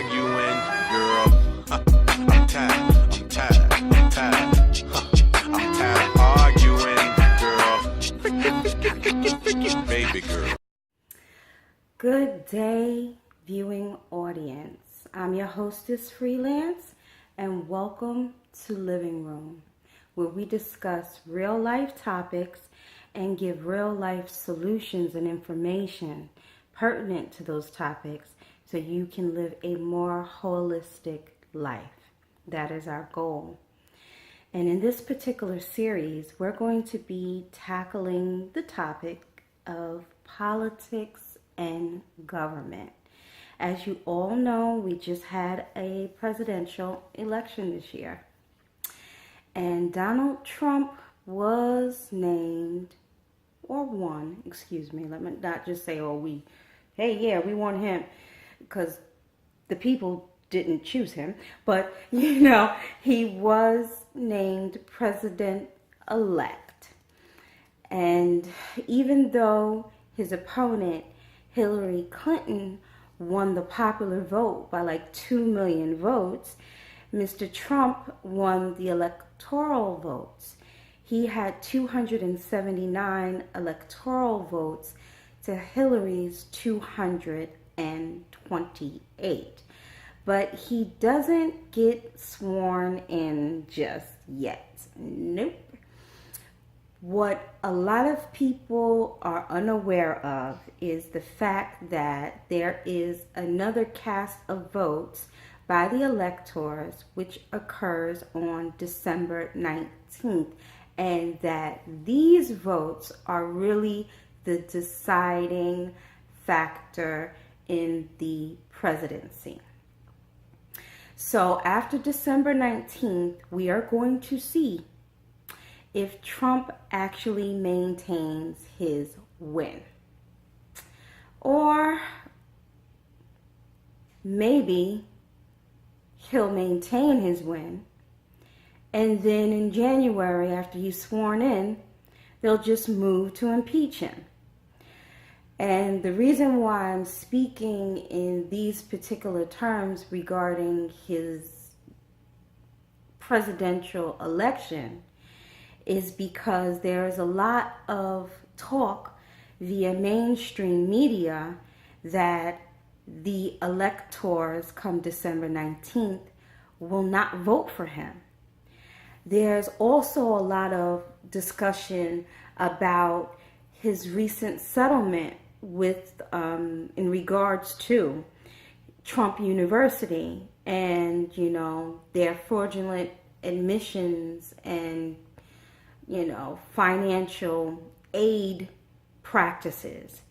arguing, girl. I'm tired, I'm tired, I'm tired. I'm tired of arguing, girl. Baby girl. Good day, viewing audience. I'm your hostess, Freelance, and welcome to Living Room, where we discuss real-life topics and give real-life solutions and information pertinent to those topics so you can live a more holistic life. That is our goal. And in this particular series, we're going to be tackling the topic of politics and government. As you all know, we just had a presidential election this year. And Donald Trump was named, or won, excuse me, let me not just say, oh, we won him, because the people didn't choose him. But, he was named president-elect. And even though his opponent, Hillary Clinton, won the popular vote by like 2 million votes, Mr. Trump won the electoral votes. He had 279 electoral votes to Hillary's 228. But he doesn't get sworn in just yet. Nope. What a lot of people are unaware of is the fact that there is another cast of votes by the electors which occurs on December 19th, and that these votes are really the deciding factor in the presidency. So after December 19th, we are going to see if Trump actually maintains his win. Or maybe he'll maintain his win, and then in January, after he's sworn in, they'll just move to impeach him. And the reason why I'm speaking in these particular terms regarding his presidential election is because there is a lot of talk via mainstream media that the electors come December 19th will not vote for him. There's also a lot of discussion about his recent settlement with in regards to Trump University and their fraudulent admissions and financial aid practices.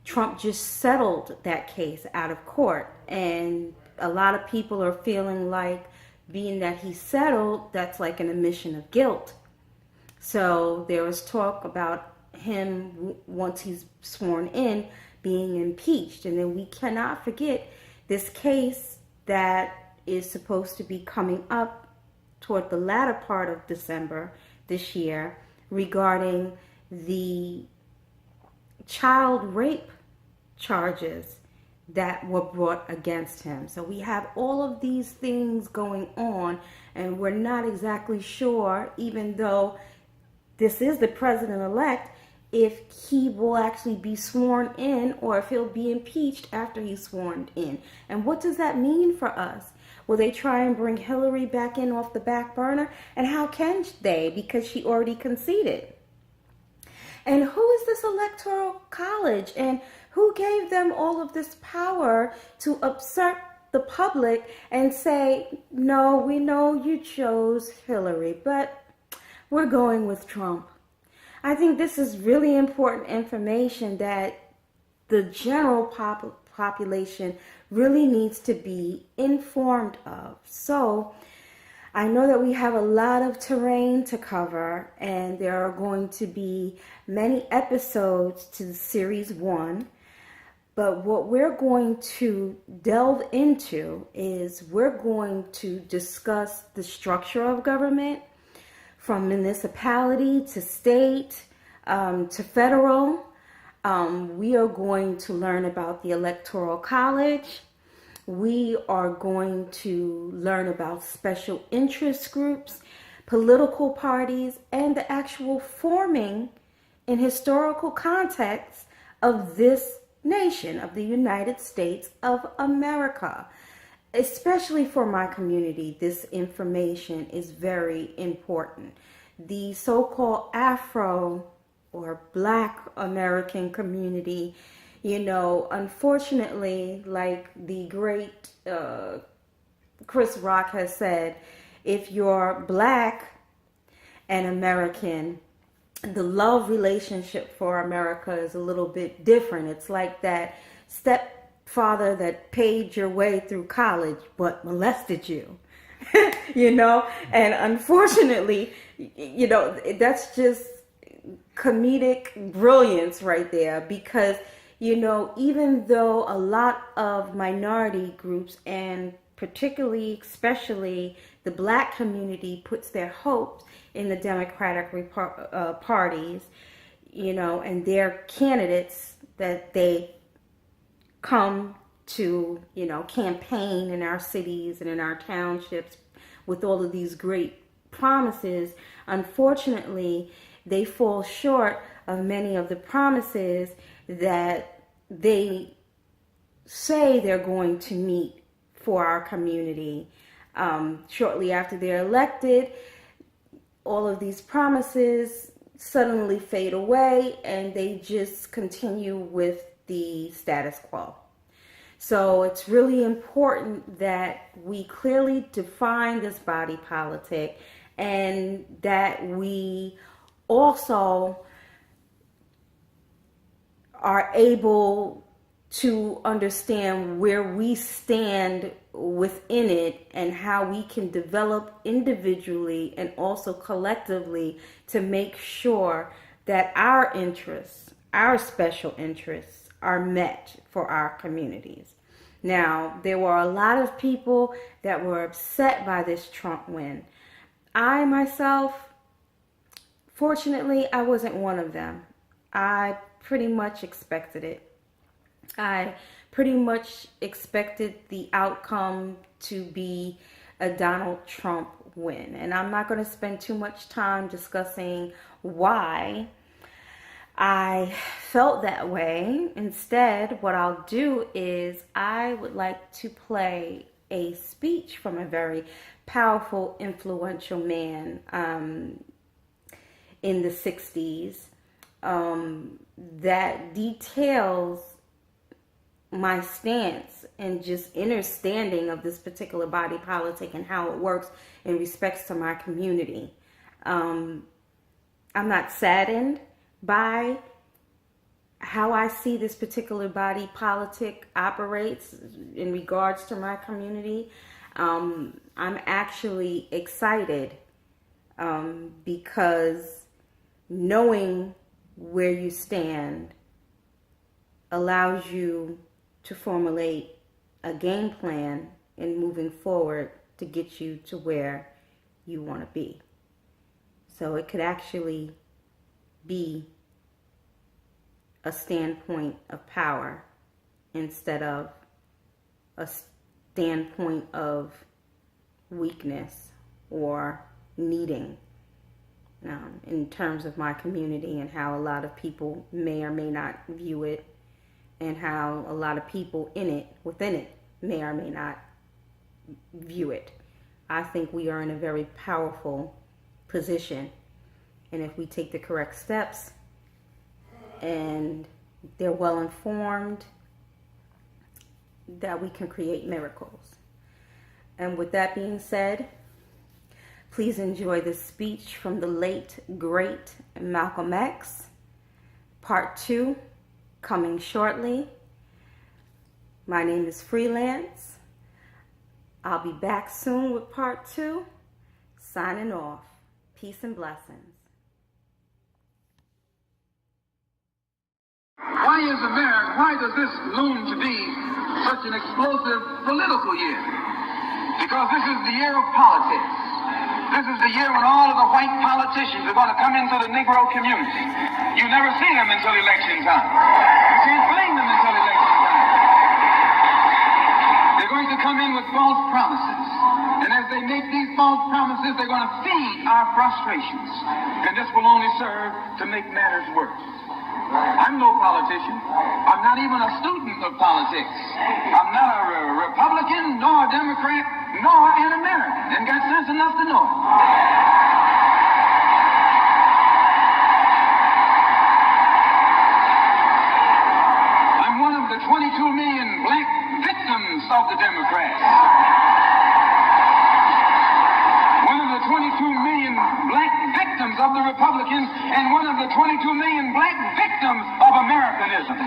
Trump just settled that case out of court, and a lot of people are feeling like, being that he settled, that's like an admission of guilt. So there was talk about him, once he's sworn in, being impeached. And then we cannot forget this case that is supposed to be coming up toward the latter part of December this year regarding the child rape charges that were brought against him. So we have all of these things going on, and we're not exactly sure, even though this is the president-elect, if he will actually be sworn in or if he'll be impeached after he's sworn in. And what does that mean for us? Will they try and bring Hillary back in off the back burner? And how can they? Because she already conceded. And who is this electoral college? And who gave them all of this power to upset the public and say, no, we know you chose Hillary, but we're going with Trump? I think this is really important information that the general population really needs to be informed of. So I know that we have a lot of terrain to cover, and there are going to be many episodes to series 1. But what we're going to delve into is we're going to discuss the structure of government, from municipality to state to federal. We are going to learn about the Electoral College. we are going to learn about special interest groups, political parties, and the actual forming in historical context of this nation, of the United States of America. Especially for my community, this information is very important. The so-called Afro or Black American community, unfortunately, like the great Chris Rock has said, if you're Black and American, the love relationship for America is a little bit different. It's like that stepfather that paid your way through college but molested you. And unfortunately, that's just comedic brilliance right there, because even though a lot of minority groups, and particularly especially the Black community, puts their hopes in the Democratic parties, and their candidates that they come to, campaign in our cities and in our townships with all of these great promises, unfortunately, they fall short of many of the promises that they say they're going to meet for our community. Shortly after they're elected, all of these promises suddenly fade away and they just continue with the status quo. So it's really important that we clearly define this body politic, and that we also are able to understand where we stand within it and how we can develop individually and also collectively to make sure that our interests, our special interests, are met for our communities. Now, there were a lot of people that were upset by this Trump win. I myself, fortunately, I wasn't one of them. I pretty much expected it. I pretty much expected the outcome to be a Donald Trump win. And I'm not going to spend too much time discussing why I felt that way. Instead, what I'll do is I would like to play a speech from a very powerful, influential man in the 60s that details my stance and just understanding of this particular body politic and how it works in respects to my community. I'm not saddened by how I see this particular body politic operates in regards to my community. I'm actually excited because knowing where you stand allows you to formulate a game plan in moving forward to get you to where you want to be. So it could actually be a standpoint of power instead of a standpoint of weakness or needing, in terms of my community and how a lot of people may or may not view it, and how a lot of people within it may or may not view it. I think we are in a very powerful position, and if we take the correct steps and they're well informed, that we can create miracles. And with that being said, please enjoy this speech from the late, great Malcolm X, Part 2, coming shortly. My name is Freelance. I'll be back soon with Part 2. Signing off. Peace and blessings. Why does this loom to be such an explosive political year? Because this is the year of politics. This is the year when all of the white politicians are going to come into the Negro community. You never see them until election time. You can't blame them until election time. They're going false promises. And as they make these false promises, they're going to feed our frustrations. And this will only serve to make matters worse. I'm no politician. I'm not even a student of politics. I'm not a Republican, nor a Democrat, nor an American, and got sense enough to know it. I'm one of the 22 million black victims of the Democrats. One of the 22 million black victims of the Republicans, and one of the 22 million black victims of Americanism.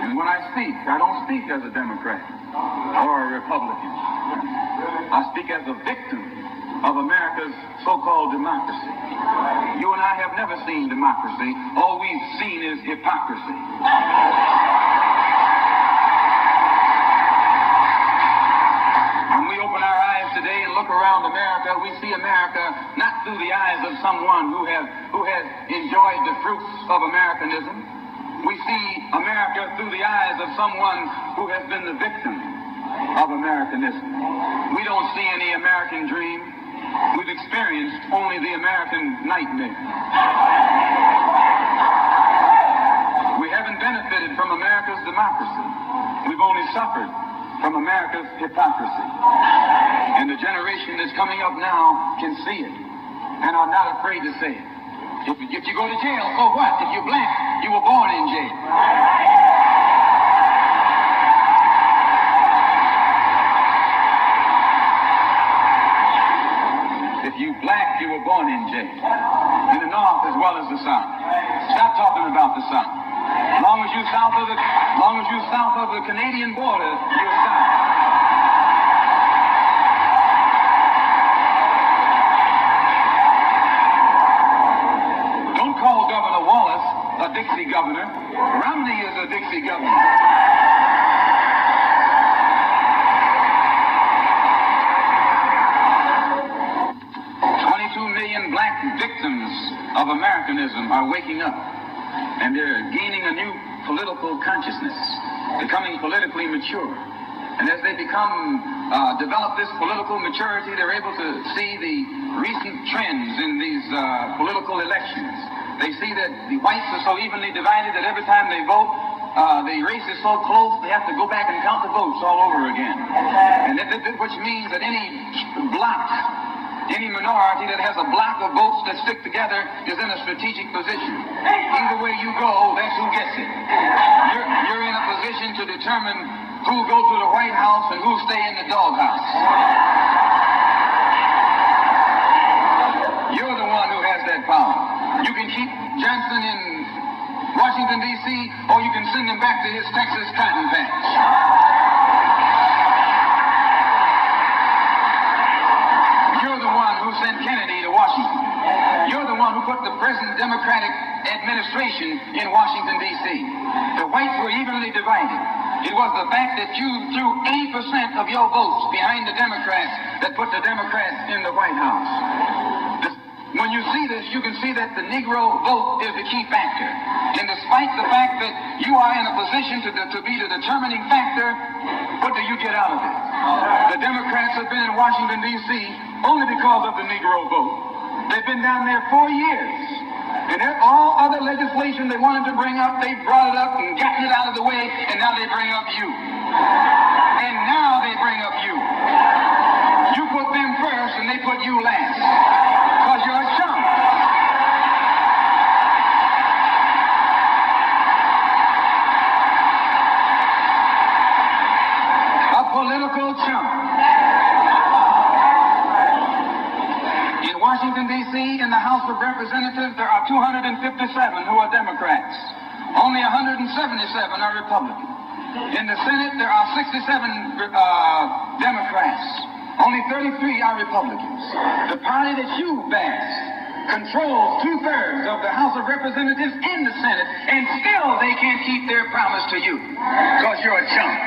And when I speak, I don't speak as a Democrat or a Republican. I speak as a victim of America's so-called democracy. You and I have never seen democracy. All we've seen is hypocrisy. When we open our eyes today and look around America, we see America not through the eyes of someone who has enjoyed the fruits of Americanism. We see America through the eyes of someone who has been the victim of Americanism. We don't see any American dream. We've experienced only the American nightmare. We haven't benefited from America's democracy. We've only suffered from America's hypocrisy. And the generation that's coming up now can see it and are not afraid to say it. If you go to jail, so what? If you're black, you were born in jail. If you black, you were born in jail. In the North as well as the South. Stop talking about the South. As long as you're south of the Canadian border, you're South. Don't call Governor Wallace a Dixie governor. Romney is a Dixie governor. 22 million black victims of Americanism are waking up, and they're gaining a new political consciousness, becoming politically mature. And as they develop this political maturity, they're able to see the recent trends in these political elections. They see that the whites are so evenly divided that every time they vote, the race is so close, they have to go back and count the votes all over again. And which means that any minority that has a block of votes that stick together is in a strategic position. Either way you go, that's who gets it. You're in a position to determine who go to the White House and who stay in the doghouse. You're the one who has that power. You can keep Johnson in Washington, D.C., or you can send him back to his Texas cotton patch. You're the one who sent Kennedy to Washington. You're the one who put the present Democratic administration in Washington, D.C. The whites were evenly divided. It was the fact that you threw 80% of your votes behind the Democrats that put the Democrats in the White House. When you see this, you can see that the Negro vote is the key factor. And despite the fact that you are in a position to be the determining factor, what do you get out of it? The Democrats have been in Washington, D.C. only because of the Negro vote. They've been down there 4 years. And all other legislation they wanted to bring up, they brought it up and gotten it out of the way, and now they bring up you. And now they bring up you. You put them first, and they put you last. Because you're a chump. A political chump. In Washington, D.C., in the House of Representatives, there are 257 who are Democrats. Only 177 are Republicans. In the Senate, there are 67 Democrats. Only 33 are Republicans. The party that you bash controls 2/3 of the House of Representatives in the Senate, and still they can't keep their promise to you, because you're a chump.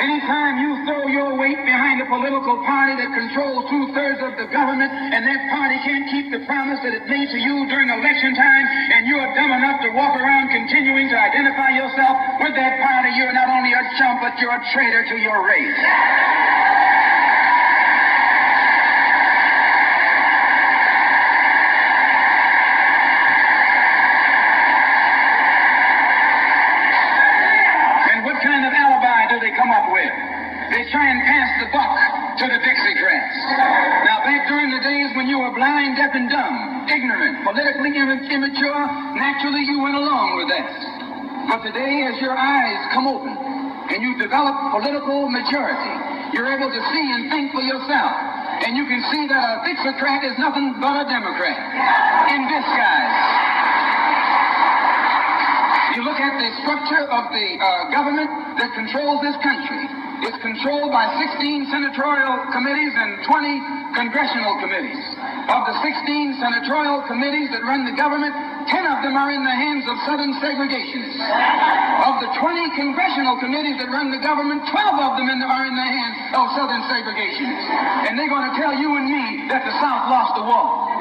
Anytime you throw your weight behind a a political party that controls 2/3 of the government, and that party can't keep the promise that it made to you during election time, and you are dumb enough to walk around continuing to identify yourself with that party, you're not only a chump, but you're a traitor to your race. What kind of alibi do they come up with? They try and pass the buck to the Dixiecrats. Now, back during the days when you were blind, deaf, and dumb, ignorant, politically immature, naturally you went along with that. But today, as your eyes come open and you develop political maturity, you're able to see and think for yourself. And you can see that a Dixiecrat is nothing but a Democrat in disguise. You look at the structure of the government that controls this country. It's controlled by 16 senatorial committees and 20 congressional committees. Of the 16 senatorial committees that run the government, 10 of them are in the hands of Southern segregationists. Of the 20 congressional committees that run the government, 12 of them are in the hands of Southern segregationists. And they're going to tell you and me that the South lost the war.